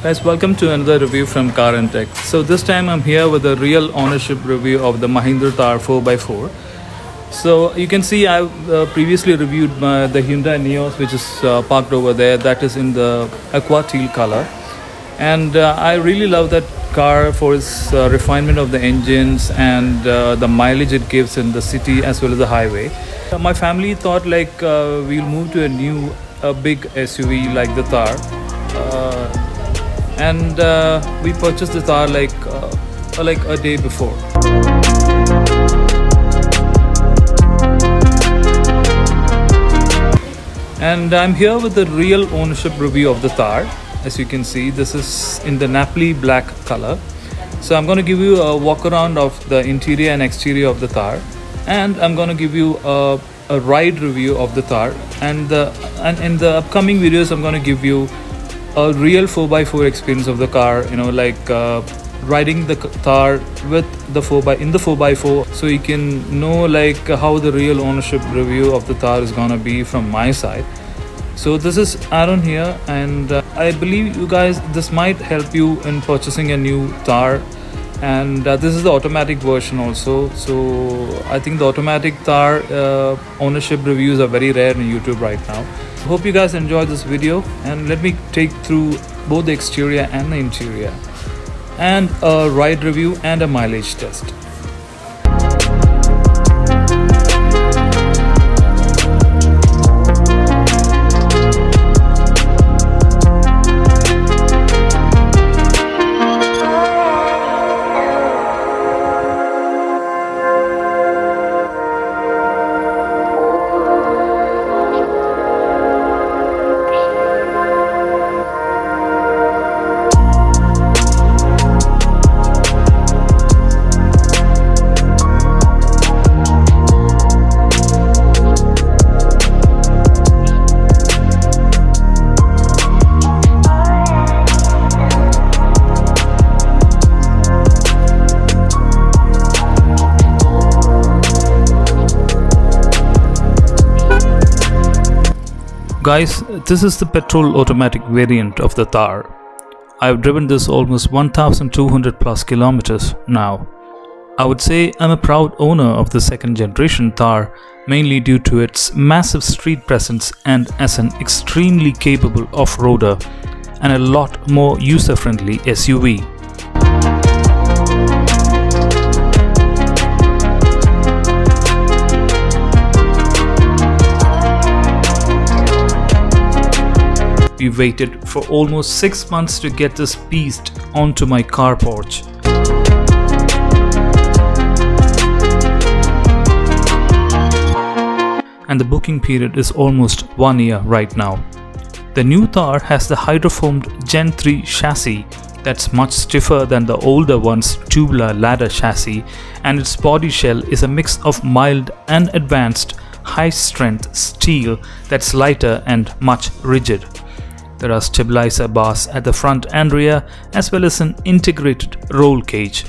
Guys, welcome to another review from Car and Tech. So this time I'm here with a real ownership review of the Mahindra Thar 4x4. So you can see I've previously reviewed the Hyundai Neos, which is parked over there. That is in the aqua teal color. And I really love that car for its refinement of the engines and the mileage it gives in the city as well as the highway. My family thought we'll move to a big SUV like the Thar. And we purchased the Thar like a day before. And I'm here with the real ownership review of the Thar. As you can see, this is in the Napoli black color. So I'm going to give you a walk around of the interior and exterior of the Thar, and I'm going to give you a ride review of the Thar. And in the upcoming videos, I'm going to give you a real 4x4 experience of the car, riding the Thar with the 4x4, so you can know how the real ownership review of the Thar is gonna be from my side. So this is Aaron here, and I believe you guys, this might help you in purchasing a new Thar. And this is the automatic version also. So I think the automatic Thar ownership reviews are very rare on YouTube right now. Hope you guys enjoyed this video, and let me take through both the exterior and the interior, and a ride review and a mileage test. Guys, this is the petrol automatic variant of the Thar. I've driven this almost 1200 plus kilometers now. I would say I'm a proud owner of the second generation Thar, mainly due to its massive street presence and as an extremely capable off-roader and a lot more user-friendly SUV. We waited for almost 6 months to get this beast onto my car porch. And the booking period is almost 1 year right now. The new Thar has the hydroformed Gen 3 chassis that's much stiffer than the older one's tubular ladder chassis, and its body shell is a mix of mild and advanced high-strength steel that's lighter and much rigid. There are stabilizer bars at the front and rear, as well as an integrated roll cage.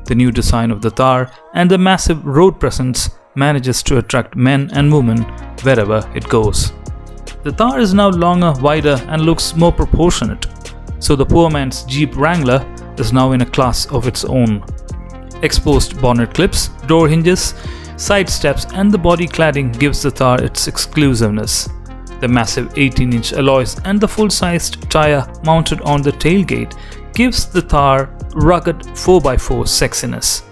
The new design of the Thar and the massive road presence manages to attract men and women wherever it goes. The Thar is now longer, wider, and looks more proportionate, so the poor man's Jeep Wrangler is now in a class of its own. Exposed bonnet clips, door hinges, side steps, and the body cladding gives the Thar its exclusiveness. The massive 18-inch alloys and the full-sized tire mounted on the tailgate gives the Thar rugged 4x4 sexiness.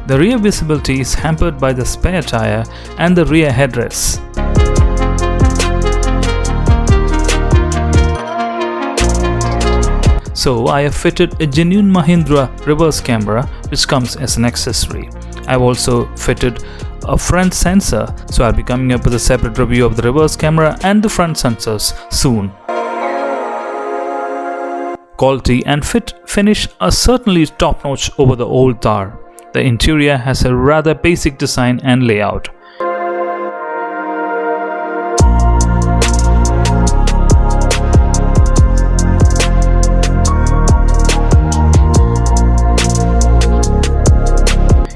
The rear visibility is hampered by the spare tire and the rear headrests. So I have fitted a genuine Mahindra reverse camera which comes as an accessory. I've also fitted a front sensor, so I'll be coming up with a separate review of the reverse camera and the front sensors soon. Quality and fit finish are certainly top-notch over the old Thar. The interior has a rather basic design and layout.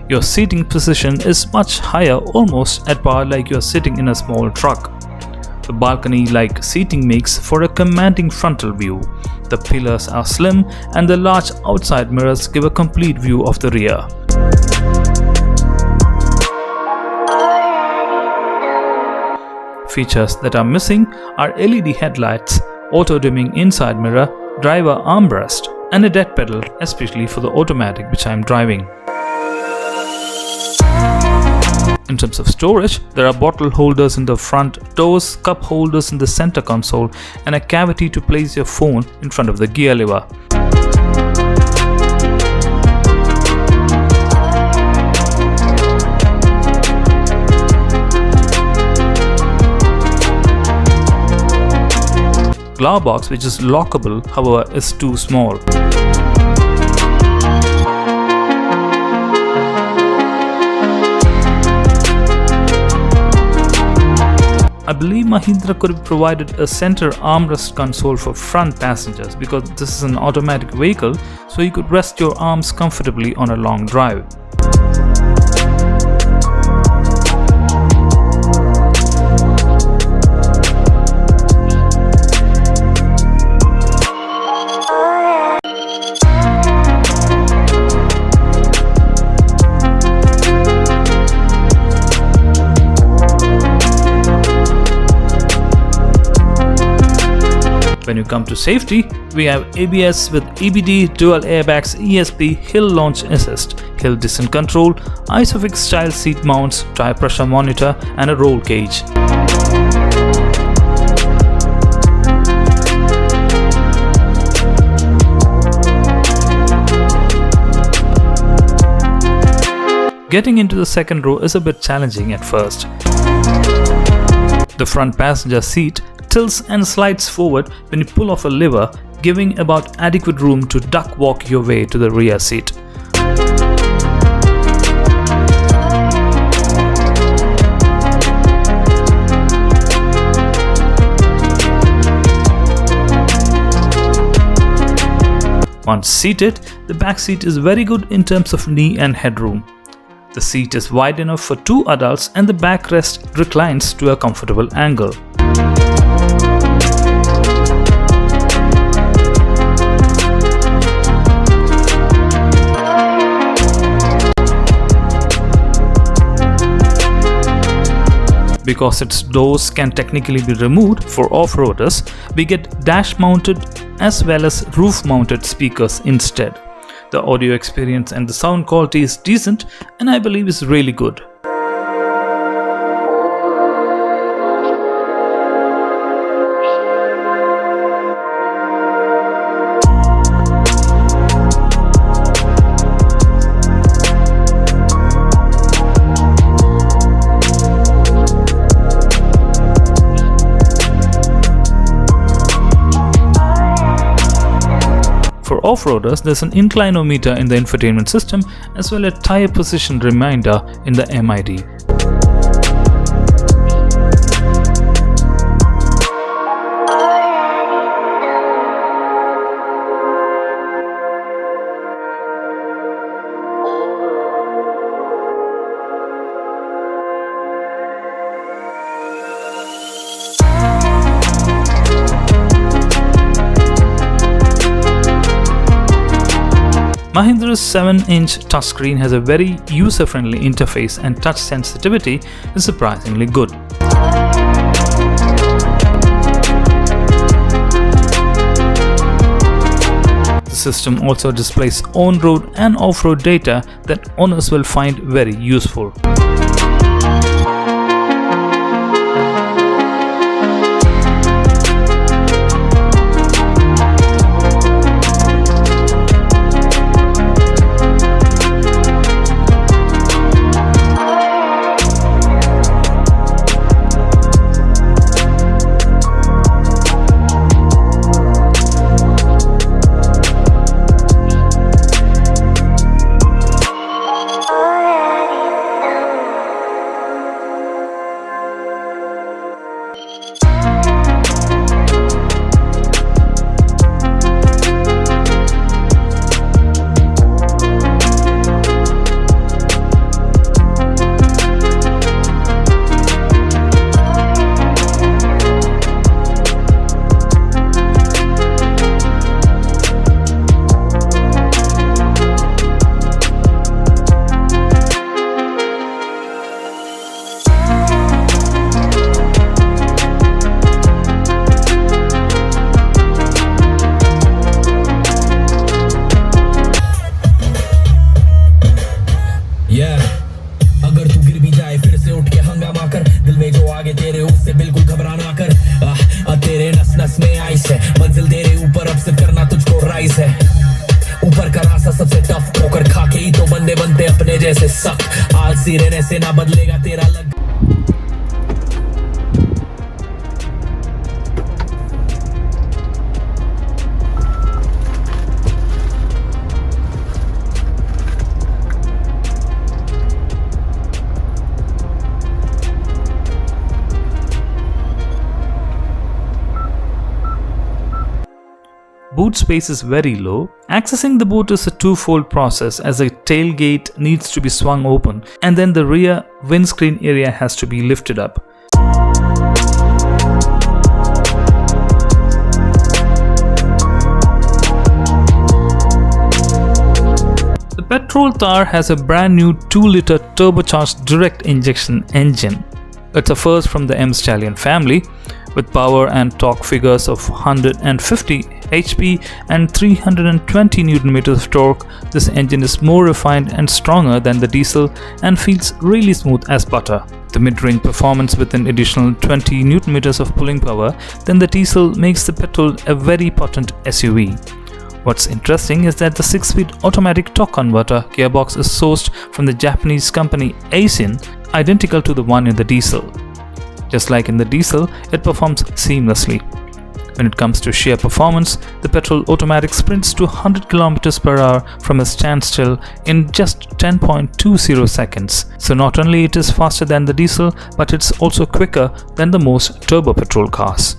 Your seating position is much higher, almost at par like you are sitting in a small truck. The balcony-like seating makes for a commanding frontal view. The pillars are slim and the large outside mirrors give a complete view of the rear. Features that are missing are LED headlights, auto-dimming inside mirror, driver armrest, and a dead pedal, especially for the automatic which I am driving. In terms of storage, there are bottle holders in the front doors, cup holders in the center console, and a cavity to place your phone in front of the gear lever. Glove box, which is lockable, however, is too small. I believe Mahindra could have provided a center armrest console for front passengers because this is an automatic vehicle, so you could rest your arms comfortably on a long drive. When you come to safety, we have ABS with EBD, dual airbags, ESP, hill launch assist, hill descent control, ISOFIX style seat mounts, tire pressure monitor, and a roll cage. Getting into the second row is a bit challenging at first. The front passenger seat tilts and slides forward when you pull off a lever, giving about adequate room to duck walk your way to the rear seat. Once seated, the back seat is very good in terms of knee and headroom. The seat is wide enough for 2 adults and the backrest reclines to a comfortable angle. Because its doors can technically be removed for off-roaders, we get dash-mounted as well as roof-mounted speakers instead. The audio experience and the sound quality is decent and I believe is really good. For off-roaders, there's an inclinometer in the infotainment system as well as a tire position reminder in the MID. Mahindra's 7-inch touchscreen has a very user-friendly interface and touch sensitivity is surprisingly good. The system also displays on-road and off-road data that owners will find very useful. अगर तू गिर भी जाए फिर से उठ के हंगामा कर, दिल में जो आगे तेरे उससे बिल्कुल घबराना कर। तेरे नस नस में आइस है, मंजिल तेरे ऊपर अब सिर्फ करना तुझको राइस है। ऊपर का रास्ता सबसे टफ, ठोकर खा के ही तो बंदे बनते अपने जैसे सख्त। आलसी रहने से ना बदलेगा तेरा लग। Boot space is very low. Accessing the boot is a two-fold process, as the tailgate needs to be swung open and then the rear windscreen area has to be lifted up. The petrol Thar has a brand new 2-liter turbocharged direct injection engine. It's a first from the M Stallion family. With power and torque figures of 150 HP and 320 Nm of torque, this engine is more refined and stronger than the diesel and feels really smooth as butter. The mid-range performance with an additional 20 Nm of pulling power than the diesel makes the petrol a very potent SUV. What's interesting is that the 6-speed automatic torque converter gearbox is sourced from the Japanese company Aisin, identical to the one in the diesel. Just like in the diesel, it performs seamlessly. When it comes to sheer performance, the petrol automatic sprints to 100 km per hour from a standstill in just 10.20 seconds. So not only it is faster than the diesel, but it's also quicker than the most turbo petrol cars.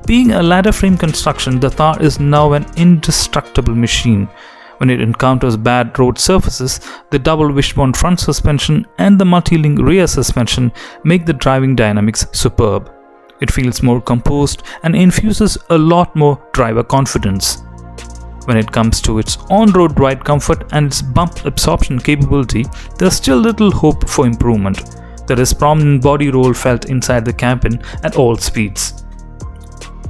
Being a ladder frame construction, the Thar is now an indestructible machine. When it encounters bad road surfaces, the double wishbone front suspension and the multi-link rear suspension make the driving dynamics superb. It feels more composed and infuses a lot more driver confidence. When it comes to its on-road ride comfort and its bump absorption capability, there's still little hope for improvement. There is prominent body roll felt inside the cabin at all speeds.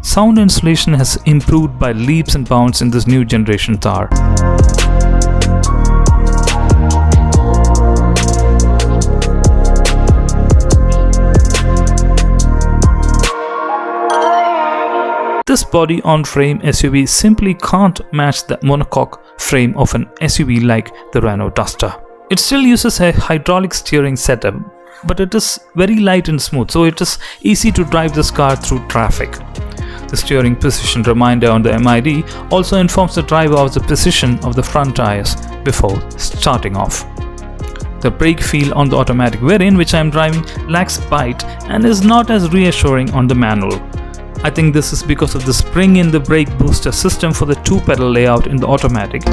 Sound insulation has improved by leaps and bounds in this new generation Thar. This body-on-frame SUV simply can't match the monocoque frame of an SUV like the Renault Duster. It still uses a hydraulic steering setup, but it is very light and smooth, so it is easy to drive this car through traffic. The steering position reminder on the MID also informs the driver of the position of the front tires before starting off. The brake feel on the automatic variant which I am driving lacks bite and is not as reassuring on the manual. I think this is because of the spring in the brake booster system for the 2-pedal layout in the automatic.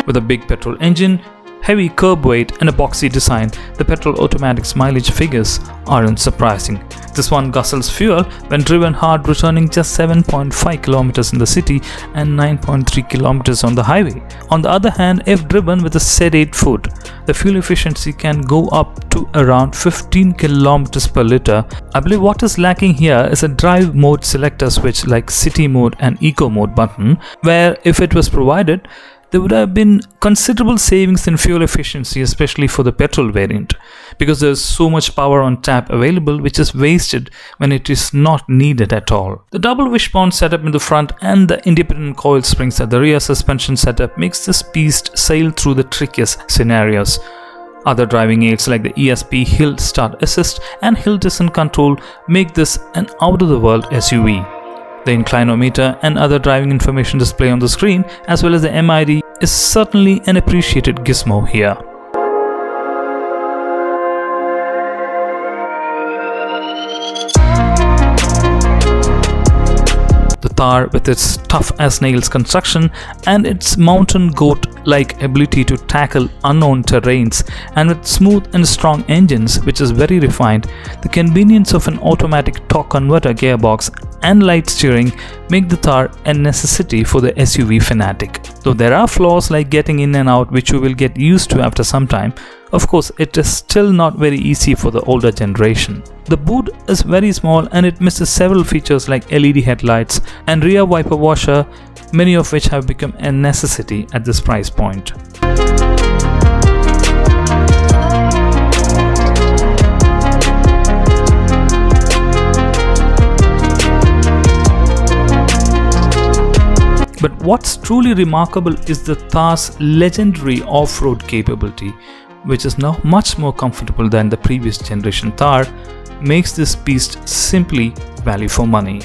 With a big petrol engine, heavy curb weight and a boxy design, the petrol automatic's mileage figures aren't surprising. This one guzzles fuel when driven hard, returning just 7.5 kilometers in the city and 9.3 kilometers on the highway. On the other hand, if driven with a sedate foot, the fuel efficiency can go up to around 15 kilometers per liter. I believe what is lacking here is a drive mode selector switch like city mode and eco mode button, where if it was provided, there would have been considerable savings in fuel efficiency, especially for the petrol variant, because there's so much power on tap available which is wasted when it is not needed at all. The double wishbone setup in the front and the independent coil springs at the rear suspension setup makes this beast sail through the trickiest scenarios. Other driving aids like the ESP Hill Start Assist and Hill Descent Control make this an out-of-the-world SUV. The inclinometer and other driving information display on the screen, as well as the MID, is certainly an appreciated gizmo here. The Thar, with its tough as nails construction and its mountain goat-like ability to tackle unknown terrains, and with smooth and strong engines which is very refined, the convenience of an automatic torque converter gearbox and light steering make the Thar a necessity for the SUV fanatic. Though there are flaws like getting in and out which you will get used to after some time, of course it is still not very easy for the older generation. The boot is very small and it misses several features like LED headlights and rear wiper washer, many of which have become a necessity at this price point. But what's truly remarkable is the Thar's legendary off-road capability, which is now much more comfortable than the previous generation Thar, makes this beast simply value for money.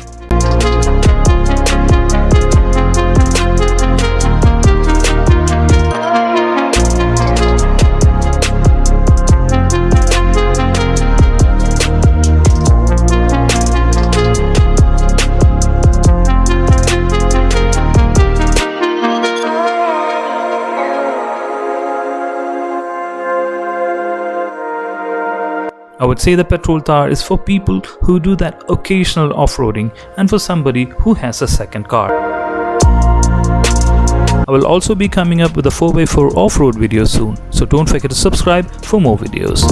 I would say the petrol Thar is for people who do that occasional off-roading and for somebody who has a second car. I will also be coming up with a 4x4 off-road video soon, so don't forget to subscribe for more videos.